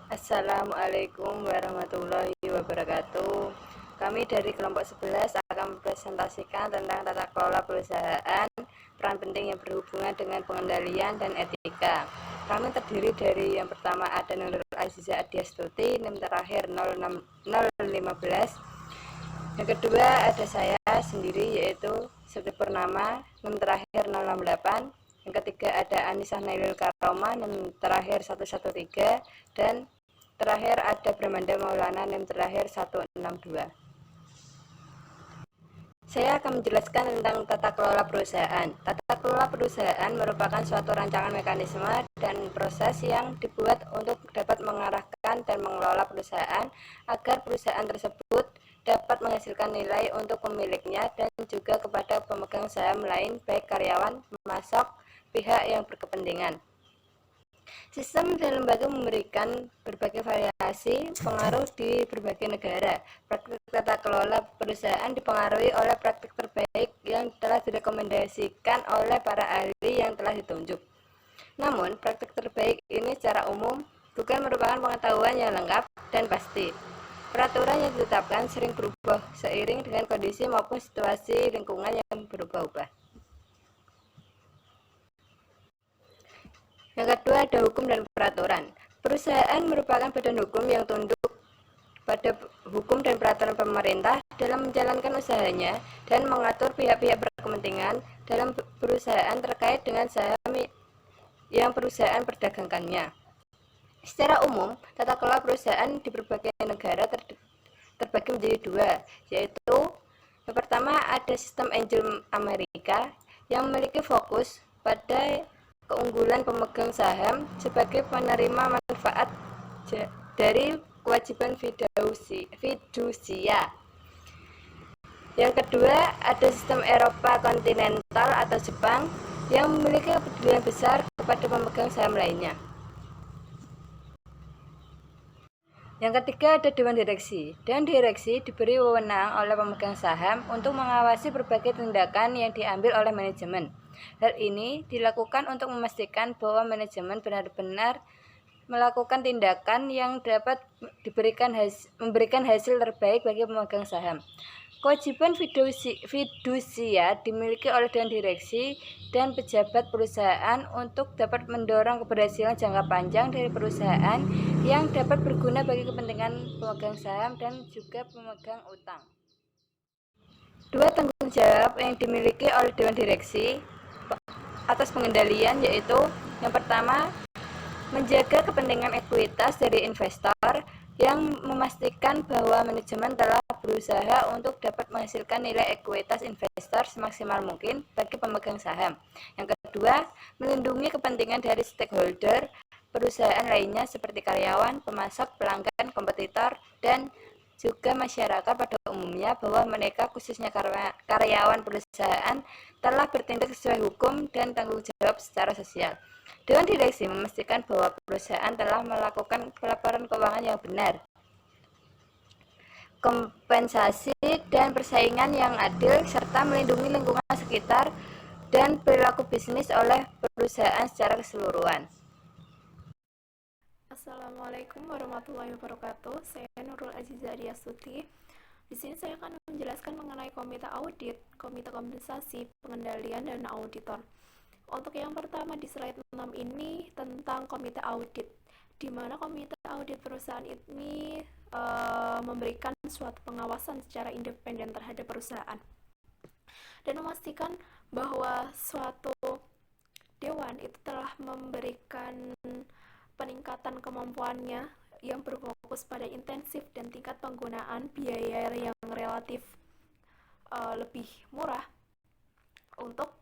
Assalamualaikum warahmatullahi wabarakatuh. Kami dari kelompok 11 akan mempresentasikan tentang tata kelola perusahaan, peran penting yang berhubungan dengan pengendalian dan etika. Kami terdiri dari yang pertama ada Nurul Aziza Adiastuti, NIM terakhir 015. Yang kedua ada saya sendiri yaitu Siti Purnama, NIM terakhir 068. Yang ketiga ada Anisah Nailul Karoma, NIM terakhir 113. Dan terakhir ada Bramanda Maulana, NIM terakhir 162. Saya akan menjelaskan tentang tata kelola perusahaan. Tata kelola perusahaan merupakan suatu rancangan mekanisme dan proses yang dibuat untuk dapat mengarahkan dan mengelola perusahaan agar perusahaan tersebut dapat menghasilkan nilai untuk pemiliknya dan juga kepada pemegang saham lain, baik karyawan, pemasok, pihak yang berkepentingan. Sistem dan lembaga memberikan berbagai variasi pengaruh di berbagai negara. Praktik tata kelola perusahaan dipengaruhi oleh praktik terbaik yang telah direkomendasikan oleh para ahli yang telah ditunjuk. Namun, praktik terbaik ini secara umum bukan merupakan pengetahuan yang lengkap dan pasti. Peraturan yang ditetapkan sering berubah seiring dengan kondisi maupun situasi lingkungan yang berubah-ubah. Yang kedua ada hukum dan peraturan. Perusahaan merupakan badan hukum yang tunduk pada hukum dan peraturan pemerintah dalam menjalankan usahanya dan mengatur pihak-pihak berkepentingan dalam perusahaan terkait dengan saham yang perusahaan perdagangkannya. Secara umum, tata kelola perusahaan di berbagai negara terbagi menjadi dua, yaitu yang pertama ada sistem Angel Amerika yang memiliki fokus pada keunggulan pemegang saham sebagai penerima manfaat dari kewajiban fidusia. Yang kedua ada sistem Eropa kontinental atau Jepang yang memiliki kepedulian besar kepada pemegang saham lainnya. Yang ketiga ada Dewan Direksi. Dewan Direksi diberi wewenang oleh pemegang saham untuk mengawasi berbagai tindakan yang diambil oleh manajemen. Hal ini dilakukan untuk memastikan bahwa manajemen benar-benar melakukan tindakan yang dapat memberikan hasil terbaik bagi pemegang saham. Kewajiban fidusia dimiliki oleh Dewan Direksi dan pejabat perusahaan untuk dapat mendorong keberhasilan jangka panjang dari perusahaan yang dapat berguna bagi kepentingan pemegang saham dan juga pemegang utang. Dua tanggung jawab yang dimiliki oleh Dewan Direksi atas pengendalian yaitu yang pertama menjaga kepentingan ekuitas dari investor yang memastikan bahwa manajemen telah berusaha untuk dapat menghasilkan nilai ekuitas investor semaksimal mungkin bagi pemegang saham. Yang kedua, melindungi kepentingan dari stakeholder perusahaan lainnya seperti karyawan, pemasok, pelanggan, kompetitor, dan juga masyarakat pada umumnya bahwa mereka khususnya karyawan perusahaan telah bertindak sesuai hukum dan tanggung jawab secara sosial. Dewan Direksi memastikan bahwa perusahaan telah melakukan pelaporan keuangan yang benar, kompensasi dan persaingan yang adil, serta melindungi lingkungan sekitar dan perilaku bisnis oleh perusahaan secara keseluruhan. Assalamualaikum warahmatullahi wabarakatuh. Saya Nurul Aziza Adiastuti. Di sini saya akan menjelaskan mengenai komite audit, komite kompensasi, pengendalian, dan auditor. Untuk yang pertama di slide 6 ini tentang komite audit, di mana komite audit perusahaan ini memberikan suatu pengawasan secara independen terhadap perusahaan dan memastikan bahwa suatu dewan itu telah memberikan peningkatan kemampuannya yang berfokus pada intensif dan tingkat penggunaan biaya yang relatif lebih murah untuk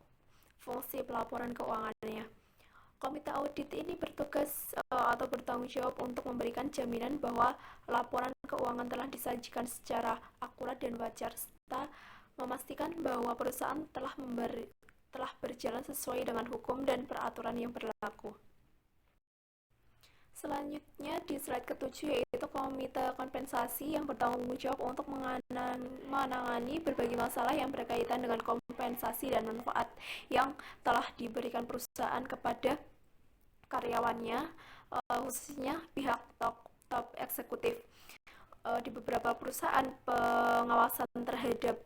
fungsi pelaporan keuangannya. Komite audit ini bertugas atau bertanggung jawab untuk memberikan jaminan bahwa laporan keuangan telah disajikan secara akurat dan wajar, serta memastikan bahwa perusahaan telah berjalan sesuai dengan hukum dan peraturan yang berlaku. Selanjutnya di slide ke-7 yaitu komite kompensasi yang bertanggung jawab untuk menangani berbagai masalah yang berkaitan dengan kompensasi dan manfaat yang telah diberikan perusahaan kepada karyawannya, khususnya pihak top eksekutif. Di beberapa perusahaan, pengawasan terhadap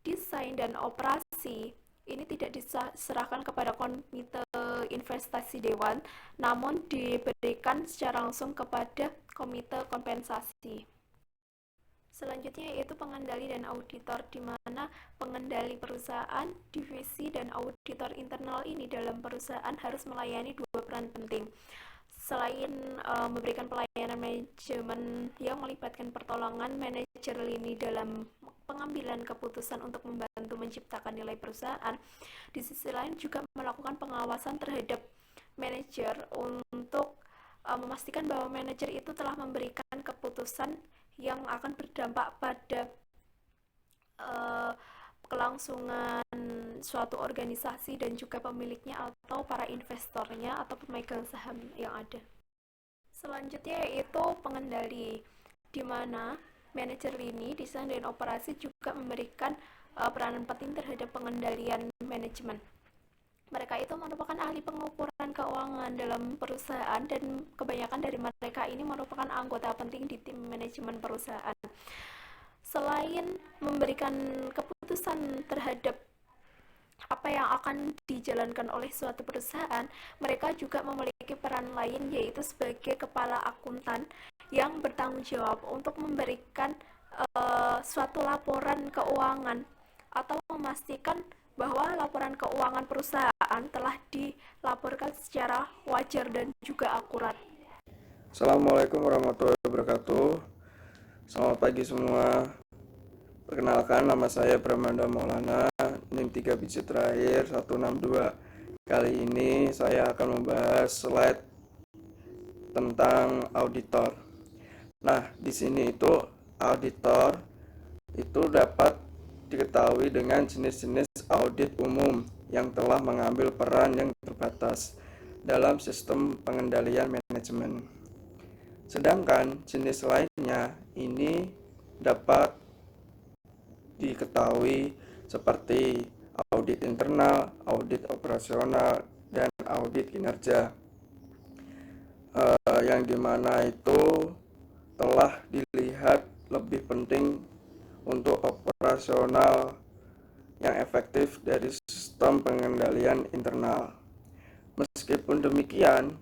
desain dan operasi ini tidak diserahkan kepada komite investasi dewan, namun diberikan secara langsung kepada komite kompensasi. Selanjutnya yaitu pengendali dan auditor, di mana pengendali perusahaan, divisi, dan auditor internal ini dalam perusahaan harus melayani dua peran penting. Selain memberikan pelayanan manajemen yang melibatkan pertolongan manajer lini dalam pengambilan keputusan untuk membantu menciptakan nilai perusahaan, di sisi lain juga melakukan pengawasan terhadap manajer untuk memastikan bahwa manajer itu telah memberikan keputusan yang akan berdampak pada kelangsungan suatu organisasi dan juga pemiliknya atau para investornya atau pemegang saham yang ada. Selanjutnya yaitu pengendali, di mana manajer lini, desain, dan operasi juga memberikan peranan penting terhadap pengendalian manajemen. Mereka itu merupakan ahli pengukuran keuangan dalam perusahaan dan kebanyakan dari mereka ini merupakan anggota penting di tim manajemen perusahaan. Selain memberikan keputusan terhadap apa yang akan dijalankan oleh suatu perusahaan, mereka juga memiliki peran lain yaitu sebagai kepala akuntan yang bertanggung jawab untuk memberikan suatu laporan keuangan atau memastikan bahwa laporan keuangan perusahaan telah dilaporkan secara wajar dan juga akurat. Assalamualaikum warahmatullahi wabarakatuh. Selamat pagi semua. Perkenalkan, nama saya Pramanda Maulana, NIM 3 digit terakhir 162. Kali ini saya akan membahas slide tentang auditor. Nah, di sini itu auditor itu dapat diketahui dengan jenis-jenis audit umum yang telah mengambil peran yang terbatas dalam sistem pengendalian manajemen. Sedangkan jenis lainnya ini dapat diketahui seperti audit internal, audit operasional, dan audit kinerja, yang dimana itu telah dilihat lebih penting untuk operasional yang efektif dari sistem pengendalian internal. Meskipun demikian,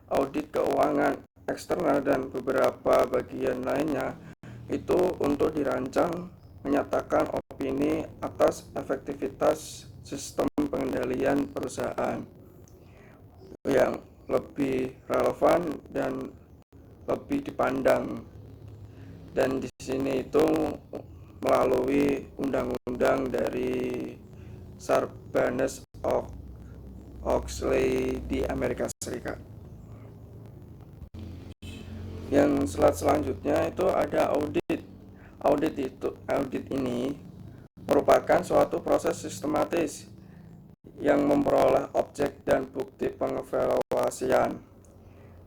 audit keuangan eksternal dan beberapa bagian lainnya itu untuk dirancang menyatakan opini atas efektivitas sistem pengendalian perusahaan yang lebih relevan dan lebih dipandang. Dan di sini itu melalui undang-undang dari Sarbanes-Oxley di Amerika Serikat. Yang slide selanjutnya itu ada audit. Audit ini merupakan suatu proses sistematis yang memperoleh objek dan bukti pengevaluasian.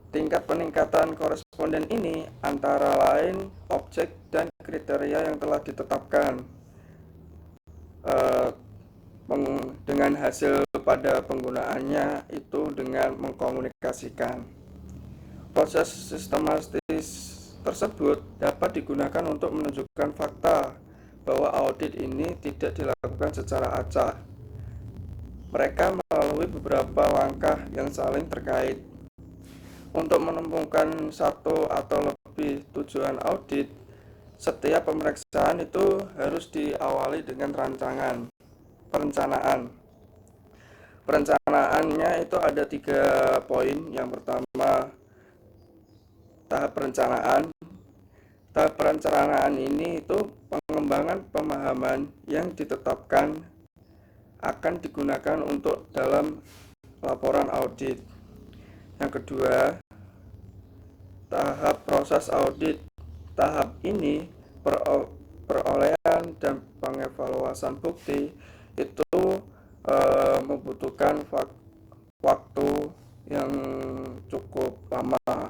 Tingkat peningkatan koresponden ini antara lain objek dan kriteria yang telah ditetapkan dengan hasil pada penggunaannya itu dengan mengkomunikasikan. Proses sistematis tersebut dapat digunakan untuk menunjukkan fakta bahwa audit ini tidak dilakukan secara acak. Mereka melalui beberapa langkah yang saling terkait. Untuk menemukan satu atau lebih tujuan audit, setiap pemeriksaan itu harus diawali dengan perencanaan. Perencanaannya itu ada 3 poin. Yang pertama, tahap perencanaan. Tahap perencanaan ini itu pengembangan pemahaman yang ditetapkan akan digunakan untuk dalam laporan audit. Yang kedua, tahap proses audit. Tahap ini perolehan dan pengevaluasan bukti itu membutuhkan waktu yang cukup lama.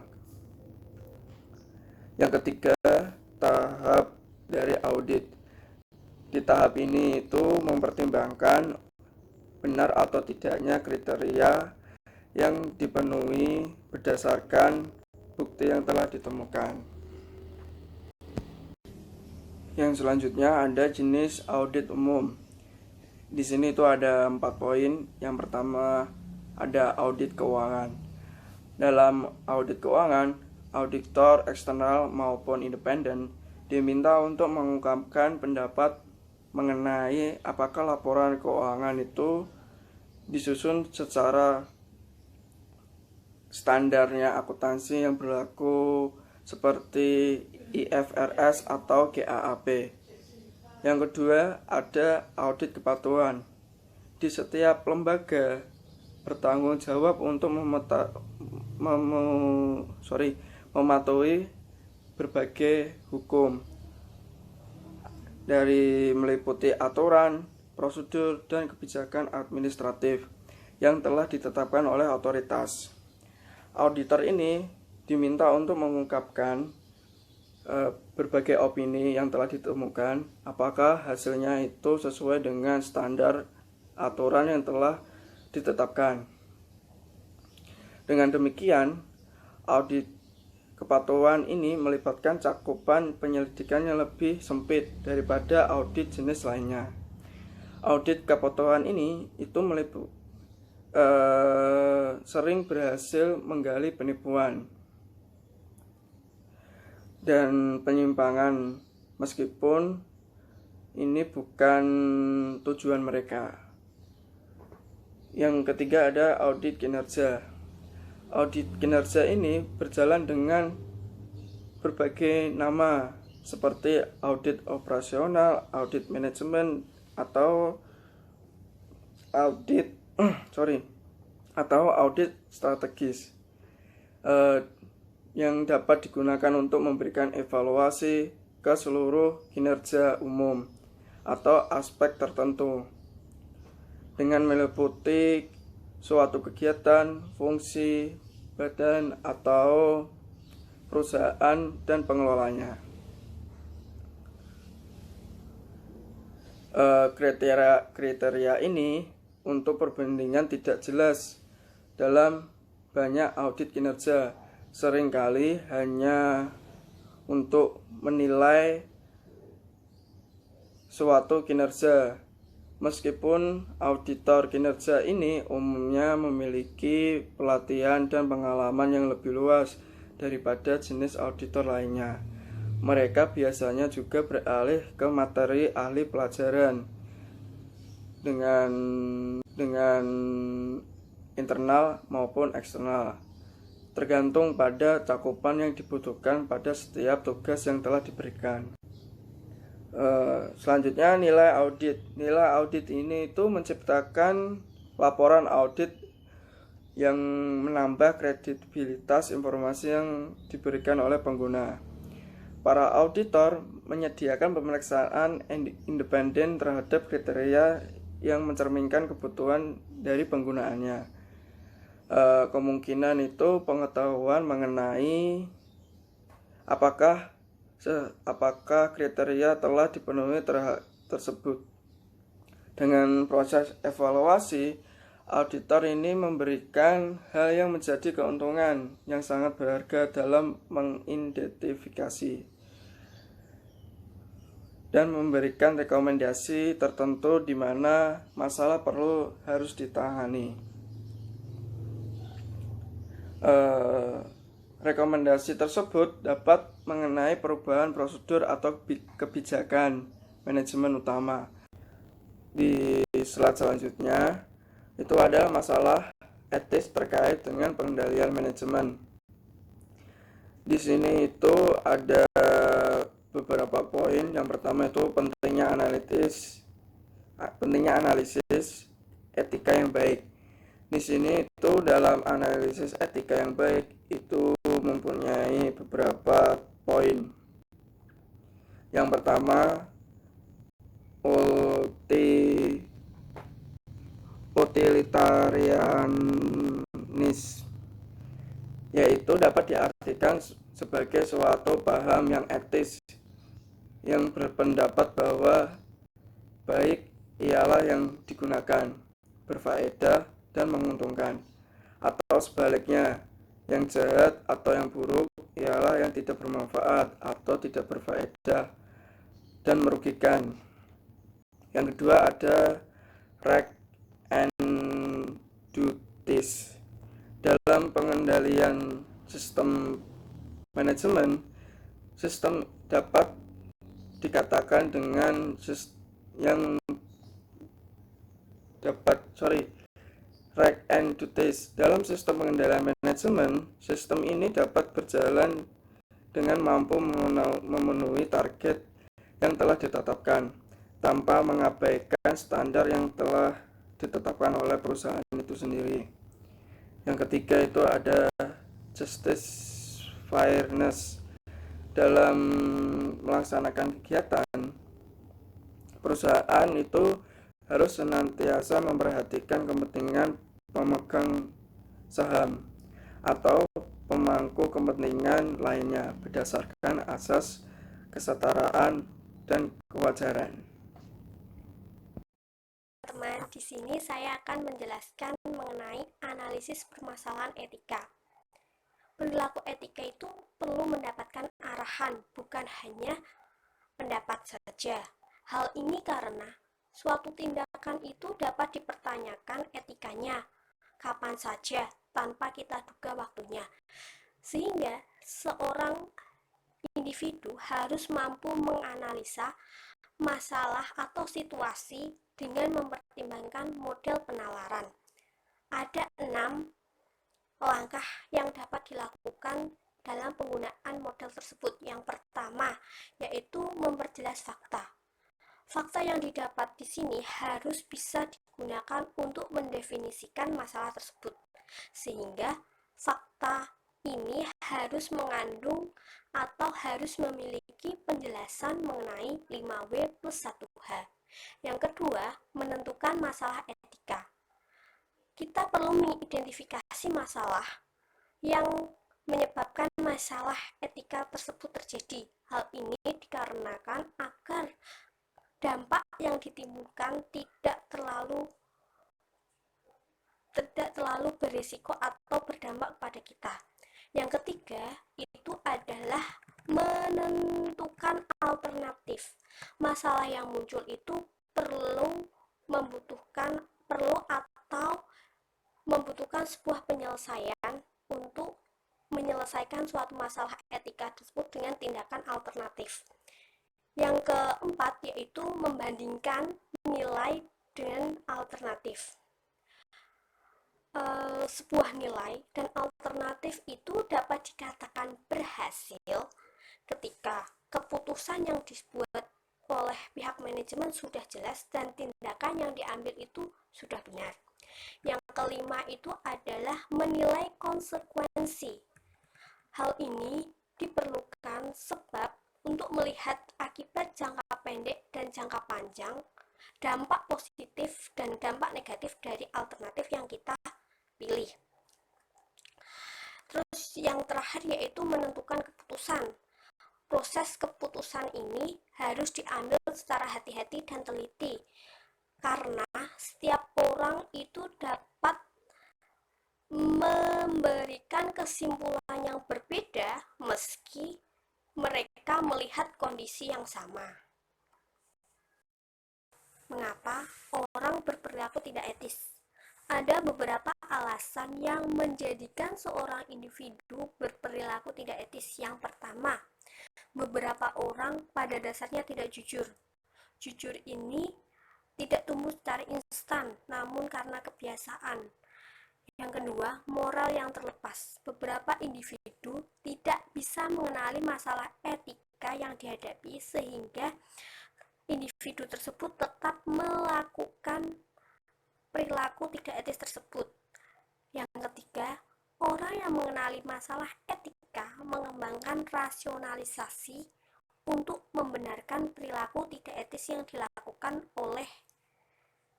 Yang ketiga, tahap dari audit. Di tahap ini itu mempertimbangkan benar atau tidaknya kriteria yang dipenuhi berdasarkan bukti yang telah ditemukan. Yang selanjutnya ada jenis audit umum. Di sini itu ada 4 poin. Yang pertama ada audit keuangan. Dalam audit keuangan, auditor eksternal maupun independen diminta untuk mengungkapkan pendapat mengenai apakah laporan keuangan itu disusun secara standarnya akuntansi yang berlaku seperti IFRS atau GAAP. Yang kedua ada audit kepatuhan. Di setiap lembaga bertanggung jawab untuk mematuhi berbagai hukum, dari meliputi aturan, prosedur, dan kebijakan administratif yang telah ditetapkan oleh otoritas. Auditor ini diminta untuk mengungkapkan berbagai opini yang telah ditemukan, apakah hasilnya itu sesuai dengan standar aturan yang telah ditetapkan. Dengan demikian, audit kepatuhan ini melibatkan cakupan penyelidikan yang lebih sempit daripada audit jenis lainnya. Audit kepatuhan ini itu sering berhasil menggali penipuan dan penyimpangan, meskipun ini bukan tujuan mereka. Yang ketiga ada audit kinerja. Audit kinerja ini berjalan dengan berbagai nama seperti audit operasional, audit manajemen, atau audit strategis yang dapat digunakan untuk memberikan evaluasi ke seluruh kinerja umum atau aspek tertentu dengan meliputi suatu kegiatan, fungsi, badan, atau perusahaan dan pengelolanya. Kriteria ini untuk perbandingan tidak jelas dalam banyak audit kinerja, seringkali hanya untuk menilai suatu kinerja. Meskipun auditor kinerja ini umumnya memiliki pelatihan dan pengalaman yang lebih luas daripada jenis auditor lainnya, mereka biasanya juga beralih ke materi ahli pelajaran dengan internal maupun eksternal, tergantung pada cakupan yang dibutuhkan pada setiap tugas yang telah diberikan. Selanjutnya nilai audit. Nilai audit ini itu menciptakan laporan audit yang menambah kredibilitas informasi yang diberikan oleh pengguna. Para auditor menyediakan pemeriksaan independen terhadap kriteria yang mencerminkan kebutuhan dari penggunaannya. Kemungkinan itu pengetahuan mengenai apakah kriteria telah dipenuhi tersebut. Dengan proses evaluasi, auditor ini memberikan hal yang menjadi keuntungan yang sangat berharga dalam mengidentifikasi dan memberikan rekomendasi tertentu di mana masalah harus ditangani. Rekomendasi tersebut dapat mengenai perubahan prosedur atau kebijakan manajemen utama. Di slide selanjutnya itu adalah masalah etis terkait dengan pengendalian manajemen. Di sini itu ada beberapa poin. Yang pertama itu pentingnya analisis etika yang baik. Di sini itu dalam analisis etika yang baik itu mempunyai beberapa poin. Yang pertama, utilitarianis, yaitu dapat diartikan sebagai suatu paham yang etis yang berpendapat bahwa baik ialah yang digunakan, berfaedah dan menguntungkan, atau sebaliknya, Yang jahat atau yang buruk ialah yang tidak bermanfaat atau tidak berfaedah dan merugikan. Yang kedua ada right and duties. Dalam pengendalian sistem manajemen, sistem dapat dikatakan dengan yang dapat right and duties. Dalam sistem pengendalian manajemen, sistem ini dapat berjalan dengan mampu memenuhi target yang telah ditetapkan tanpa mengabaikan standar yang telah ditetapkan oleh perusahaan itu sendiri. Yang ketiga itu ada justice fairness. Dalam melaksanakan kegiatan, perusahaan itu harus senantiasa memperhatikan kepentingan pemegang saham atau pemangku kepentingan lainnya berdasarkan asas kesetaraan dan kewajaran. Teman, di sini saya akan menjelaskan mengenai analisis permasalahan etika. Perilaku etika itu perlu mendapatkan arahan, bukan hanya pendapat saja. Hal ini karena suatu tindakan itu dapat dipertanyakan etikanya kapan saja tanpa kita duga waktunya. Sehingga seorang individu harus mampu menganalisa masalah atau situasi dengan mempertimbangkan model penalaran. Ada 6 langkah yang dapat dilakukan dalam penggunaan model tersebut. Yang pertama yaitu memperjelas fakta. Fakta yang didapat di sini harus bisa digunakan untuk mendefinisikan masalah tersebut, sehingga fakta ini harus mengandung atau harus memiliki penjelasan mengenai 5W plus 1H. Yang kedua, menentukan masalah etika. Kita perlu mengidentifikasi masalah yang menyebabkan masalah etika tersebut terjadi. Hal ini dikarenakan agar dampak yang ditimbulkan tidak terlalu berisiko atau berdampak kepada kita. Yang ketiga itu adalah menentukan alternatif. Masalah yang muncul itu perlu membutuhkan sebuah penyelesaian untuk menyelesaikan suatu masalah etika tersebut dengan tindakan alternatif. Yang keempat yaitu membandingkan nilai dengan alternatif. Sebuah nilai dan alternatif itu dapat dikatakan berhasil ketika keputusan yang dibuat oleh pihak manajemen sudah jelas dan tindakan yang diambil itu sudah benar. Yang kelima itu adalah menilai konsekuensi. Hal ini diperlukan sebab untuk melihat akibat jangka pendek dan jangka panjang, dampak positif dan dampak negatif dari alternatif yang kita pilih. Terus yang terakhir yaitu menentukan keputusan. Proses keputusan ini harus diambil secara hati-hati dan teliti, karena setiap orang itu dapat memberikan kesimpulan yang berbeda meski mereka melihat kondisi yang sama. Mengapa orang berperilaku tidak etis? Ada beberapa alasan yang menjadikan seorang individu berperilaku tidak etis. Yang pertama, beberapa orang pada dasarnya tidak jujur. Jujur ini tidak tumbuh secara instan, namun karena kebiasaan. Yang kedua, moral yang terlepas. Beberapa individu tidak bisa mengenali masalah etika yang dihadapi, sehingga individu tersebut tetap melakukan perilaku tidak etis tersebut. Yang ketiga, orang yang mengenali masalah etika mengembangkan rasionalisasi untuk membenarkan perilaku tidak etis yang dilakukan oleh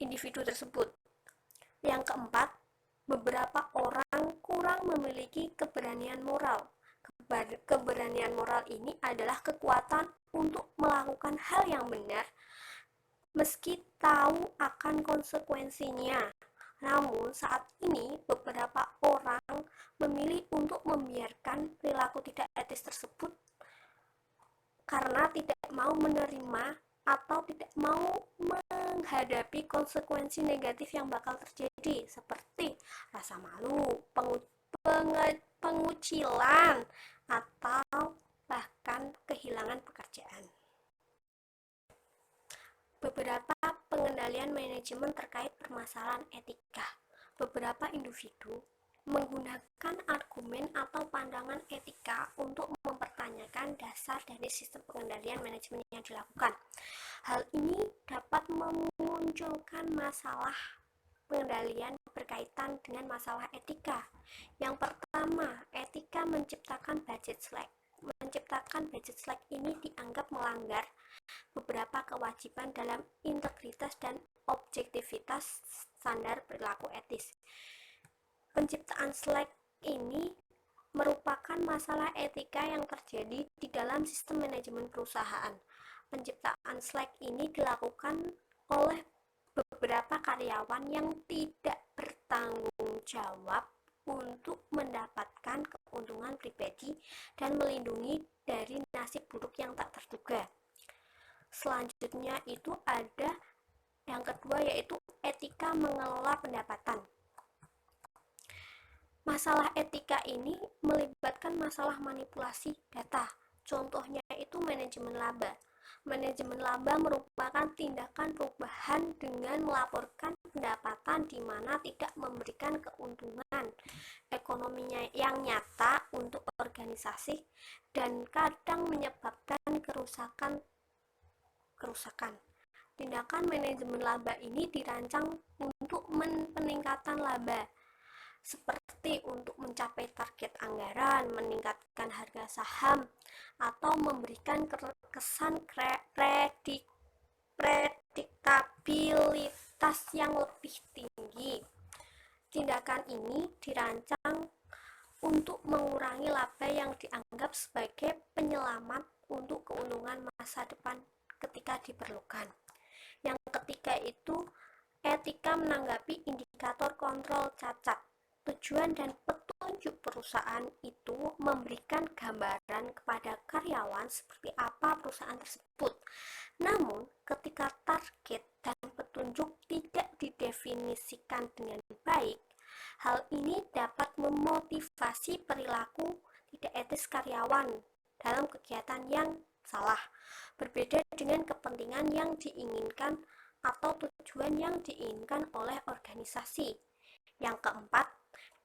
individu tersebut. Yang keempat, beberapa orang kurang memiliki keberanian moral. Keberanian moral ini adalah kekuatan untuk melakukan hal yang benar meski tahu akan konsekuensinya. Namun, saat ini beberapa orang memilih untuk membiarkan perilaku tidak etis tersebut karena tidak mau menerima atau tidak mau menghadapi konsekuensi negatif yang bakal terjadi, seperti rasa malu, pengucilan, atau bahkan kehilangan pekerjaan. Beberapa pengendalian manajemen terkait permasalahan etika. Beberapa individu menggunakan argumen atau pandangan etika untuk mempertanyakan dasar dari sistem pengendalian manajemen yang dilakukan. Hal ini dapat memunculkan masalah pengendalian berkaitan dengan masalah etika. Yang pertama, etika menciptakan budget slack. Menciptakan budget slack ini dianggap melanggar beberapa kewajiban dalam integritas dan objektivitas standar perilaku etis. Penciptaan slack ini merupakan masalah etika yang terjadi di dalam sistem manajemen perusahaan. Penciptaan slack ini dilakukan oleh beberapa karyawan yang tidak bertanggung jawab untuk mendapatkan keuntungan pribadi dan melindungi dari nasib buruk yang tak terduga. Selanjutnya itu ada yang kedua, yaitu etika mengelola pendapatan. Masalah etika ini melibatkan masalah manipulasi data. Contohnya itu manajemen laba. Manajemen laba merupakan tindakan perubahan dengan melaporkan pendapatan di mana tidak memberikan keuntungan ekonominya yang nyata untuk organisasi dan kadang menyebabkan kerusakan. Tindakan manajemen laba ini dirancang untuk peningkatan laba, seperti untuk mencapai target anggaran, meningkatkan harga saham, atau memberikan kesan prediktabilitas yang lebih tinggi. Tindakan ini dirancang untuk mengurangi laba yang dianggap sebagai penyelamat untuk keuntungan masa depan ketika diperlukan. Yang ketiga itu etika menanggapi indikator kontrol cacat. Tujuan dan petunjuk perusahaan itu memberikan gambaran kepada karyawan seperti apa perusahaan tersebut. Namun, ketika target dan petunjuk tidak didefinisikan dengan baik, hal ini dapat memotivasi perilaku tidak etis karyawan dalam kegiatan yang salah, berbeda dengan kepentingan yang diinginkan atau tujuan yang diinginkan oleh organisasi. Yang keempat,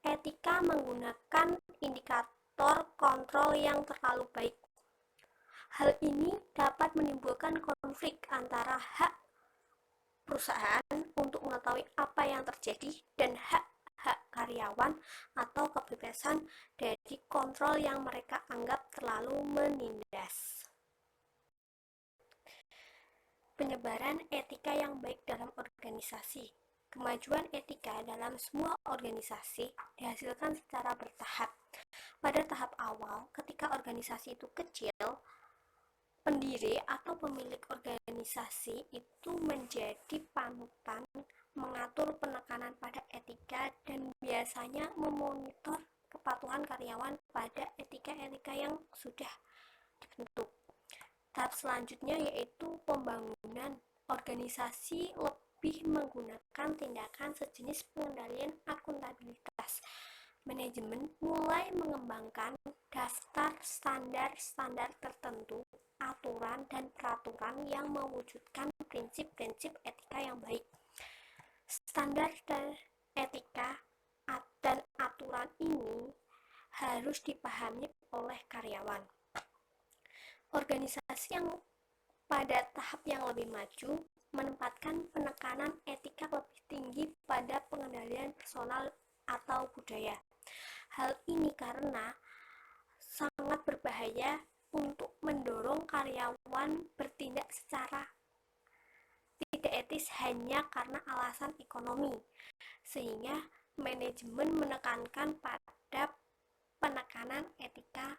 etika menggunakan indikator kontrol yang terlalu baik. Hal ini dapat menimbulkan konflik antara hak perusahaan untuk mengetahui apa yang terjadi dan hak karyawan atau kebebasan dari kontrol yang mereka anggap terlalu menindas. Penyebaran etika yang baik dalam organisasi. Kemajuan etika dalam semua organisasi dihasilkan secara bertahap. Pada tahap awal, ketika organisasi itu kecil, pendiri atau pemilik organisasi itu menjadi panutan mengatur penekanan pada etika dan biasanya memonitor kepatuhan karyawan pada etika-etika yang sudah dibentuk. Tahap selanjutnya yaitu pembangunan organisasi lebih menggunakan tindakan sejenis pengendalian akuntabilitas. Manajemen mulai mengembangkan daftar standar-standar tertentu, aturan dan peraturan yang mewujudkan prinsip-prinsip etika yang baik. Standar dan etika dan aturan ini harus dipahami oleh karyawan. Organisasi yang pada tahap yang lebih maju menempatkan penekanan etika lebih tinggi pada pengendalian personal atau budaya. Hal ini karena sangat berbahaya untuk mendorong karyawan bertindak secara tidak etis hanya karena alasan ekonomi, sehingga manajemen menekankan pada penekanan etika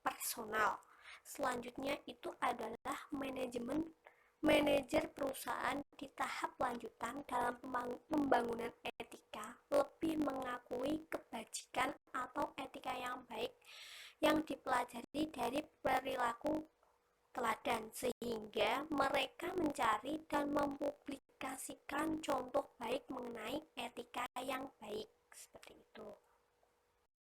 personal. Selanjutnya itu adalah manajer perusahaan di tahap lanjutan dalam pembangunan etika mereka lebih mengakui kebajikan atau etika yang baik yang dipelajari dari perilaku teladan, sehingga mereka mencari dan mempublikasikan contoh baik mengenai etika yang baik. Seperti itu.